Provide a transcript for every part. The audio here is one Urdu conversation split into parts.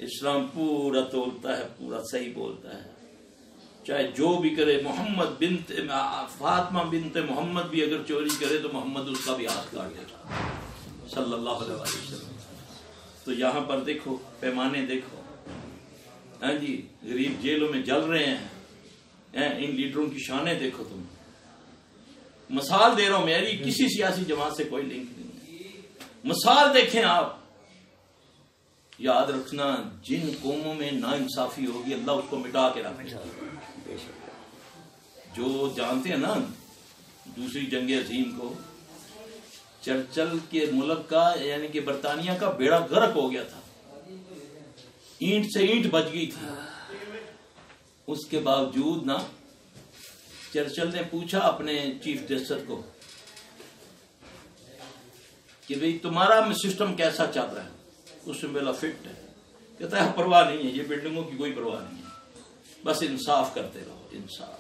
اسلام پورا تولتا ہے، پورا صحیح بولتا ہے، چاہے جو بھی کرے. محمد بنت فاطمہ بنت محمد بھی اگر چوری کرے تو محمد اس کا بھی ہاتھ کاٹ دیتا صلی اللہ علیہ وسلم. تو یہاں پر دیکھو پیمانے دیکھو. ہاں جی، غریب جیلوں میں جل رہے ہیں، ان لیڈروں کی شانیں دیکھو. تم مثال دے رہا ہوں، میری کسی سیاسی جماعت سے کوئی لنک نہیں ہے. مثال دیکھیں آپ. یاد رکھنا جن قوموں میں ناانصافی ہوگی اللہ اس کو مٹا کے رکھے گا. جو جانتے ہیں نا دوسری جنگ عظیم کو، چرچل کے ملک کا یعنی کہ برطانیہ کا بیڑا غرق ہو گیا تھا، اینٹ سے اینٹ بچ گئی تھی. اس کے باوجود نا چرچل نے پوچھا اپنے چیف جسٹس کو کہ بھئی تمہارا سسٹم کیسا چل رہا ہے؟ اس میں بلا فٹ ہے. کہتا ہے پرواہ نہیں ہے، یہ بلڈنگوں کی کوئی پرواہ نہیں ہے، بس انصاف کرتے رہو. انصاف،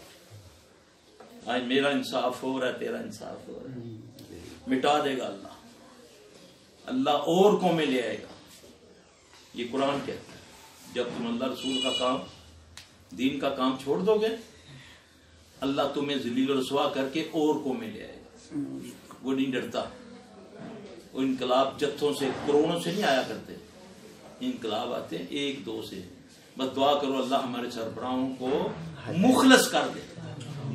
آج میرا انصاف ہو رہا ہے، تیرا انصاف ہو رہا ہے، مٹا دے گا اللہ. اللہ اور قومیں لے آئے گا. یہ قرآن کہتا ہے جب تم اللہ رسول کا کام، دین کا کام چھوڑ دو گے، اللہ تمہیں ذلیل و رسوا کر کے اور قومیں لے آئے گا. وہ نہیں ڈرتا. وہ انقلاب جتھوں سے کروڑوں سے نہیں آیا کرتے، انقلاب آتے ہیں ایک دو سے. بس دعا کرو اللہ ہمارے سربراہوں کو مخلص کر دے،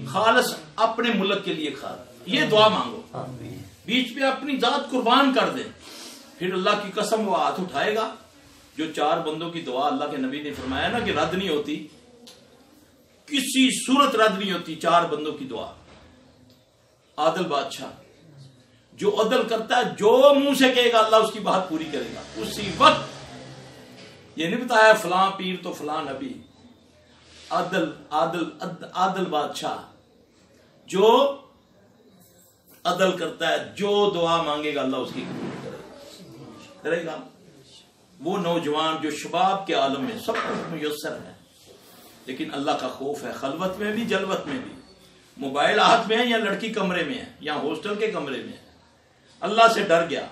خالص اپنے ملک کے لیے خالص. یہ دعا مانگو، بیچ میں اپنی ذات قربان کر دے. پھر اللہ کی قسم وہ ہاتھ اٹھائے گا. جو 4 بندوں کی دعا اللہ کے نبی نے فرمایا نا کہ رد نہیں ہوتی، کسی صورت رد نہیں ہوتی. 4 بندوں کی دعا. عادل بادشاہ جو عدل کرتا ہے، جو منہ سے کہے گا اللہ اس کی بات پوری کرے گا اسی وقت. یہ نہیں بتایا فلاں پیر تو فلاں نبی. عدل عادل عادل بادشاہ جو عدل کرتا ہے، جو دعا مانگے گا اللہ اس کی کرے گا. وہ نوجوان جو شباب کے عالم میں سب کچھ میسر ہے، لیکن اللہ کا خوف ہے. خلوت میں بھی جلوت میں بھی، موبائل ہاتھ میں ہے یا لڑکی کمرے میں ہے یا ہاسٹل کے کمرے میں ہے، اللہ سے ڈر گیا.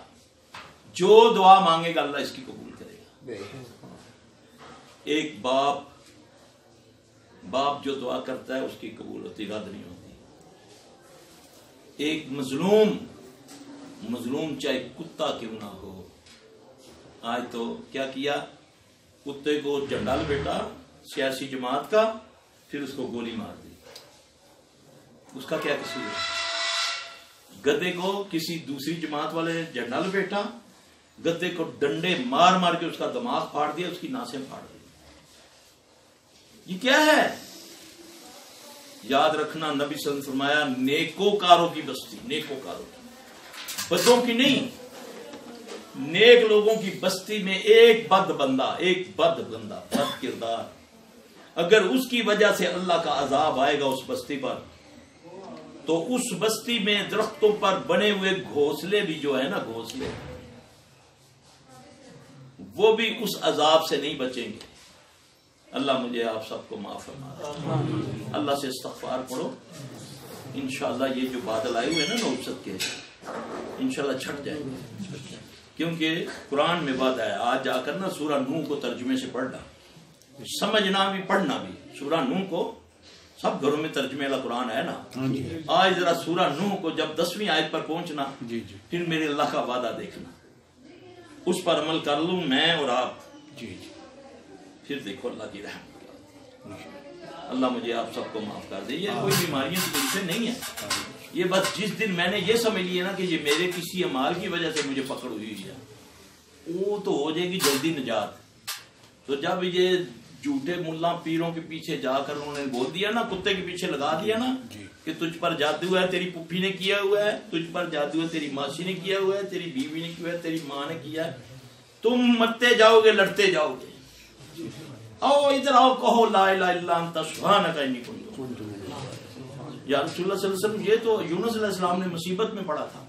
جو دعا مانگے گا اللہ اس کی قبول کرے گا. ایک باپ جو دعا کرتا ہے اس کی قبول ہوتی، رد نہیں ہوتی. ایک مظلوم چاہے کتا کیوں نہ ہو. آج تو کیا کیا، کتے کو جھنڈا لپیٹا سیاسی جماعت کا، پھر اس کو گولی مار دی. اس کا کیا قصور ہے؟ گدے کو کسی دوسری جماعت والے نے جھنڈا لپیٹا، گدے کو ڈنڈے مار مار کے اس کا دماغ پھاڑ دیا، اس کی ناسیں پھاڑ دی. یہ کیا ہے؟ یاد رکھنا نبی صلی اللہ علیہ وسلم فرمایا نیکوکاروں کی بستی، نیکوکاروں کی، بدوں کی نہیں. نیک لوگوں کی بستی میں ایک بد بندہ، بد کردار، اگر اس کی وجہ سے اللہ کا عذاب آئے گا اس بستی پر، تو اس بستی میں درختوں پر بنے ہوئے گھونسلے بھی جو ہے نا، گھونسلے، وہ بھی اس عذاب سے نہیں بچیں گے. اللہ مجھے آپ سب کو معاف فرما. اللہ سے استغفار پڑھو. انشاءاللہ یہ جو بادل آئے ہوئے نا نوبت کے، انشاءاللہ چھٹ جائیں گے، کیونکہ قرآن میں بات ہے. آج جا کر نا سورہ نوح کو ترجمے سے پڑھنا، سمجھنا بھی پڑھنا بھی. سورہ نوح کو سب گھروں میں ترجمے والا قرآن ہے نا. آج ذرا سورہ نوح کو جب 10ویں آیت پر پہنچنا، پھر میرے اللہ کا وعدہ دیکھنا، اس پر عمل کر لوں میں اور آپ، پھر دیکھو اللہ کی رحمت. اللہ مجھے آپ سب کو معاف کر دے. یہ کوئی بیماریاں مجھ سے نہیں ہے. یہ بس جس دن میں نے یہ سمجھ لیا نا کہ یہ میرے کسی اعمال کی وجہ سے مجھے پکڑ ہوئی ہے، وہ تو ہو جائے گی جلدی نجات. تو جب یہ جھوٹے ملا پیروں کے پیچھے جا کر انہوں نے بول دیا نا، کتے کے پیچھے لگا دیا نا کہ تجھ پر جادو ہے، تیری پھپھی نے کیا ہوا ہے، تجھ پر جادو ہے، تیری ماسی نے کیا ہوا ہے، تیری بیوی نے کیا ہے، تیری ماں نے کیا ہے، تم مرتے جاؤ گے، لڑتے جاؤ گے. آؤ ادھر آؤ، کہو لا الہ الا انت سبحانک انی کنت. یا رسول اللہ صلی اللہ علیہ وسلم، یہ تو یونس علیہ السلام نے مصیبت میں پڑا تھا.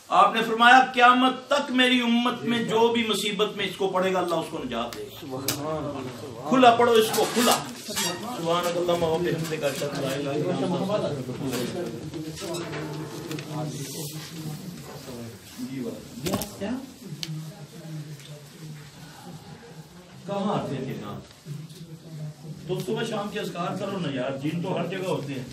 آپ نے فرمایا قیامت تک میری امت میں جو بھی مصیبت میں اس کو پڑے گا اللہ اس کو نجات دے گا. کھلا پڑھو اس کو، کھلا. سبحانک اللہم و بحمدک اشہد ان لا الہ الا انت. کہاں آتے تھے نا؟ تو صبح شام کے اذکار کرو نا یار، جن تو ہر جگہ ہوتے ہیں.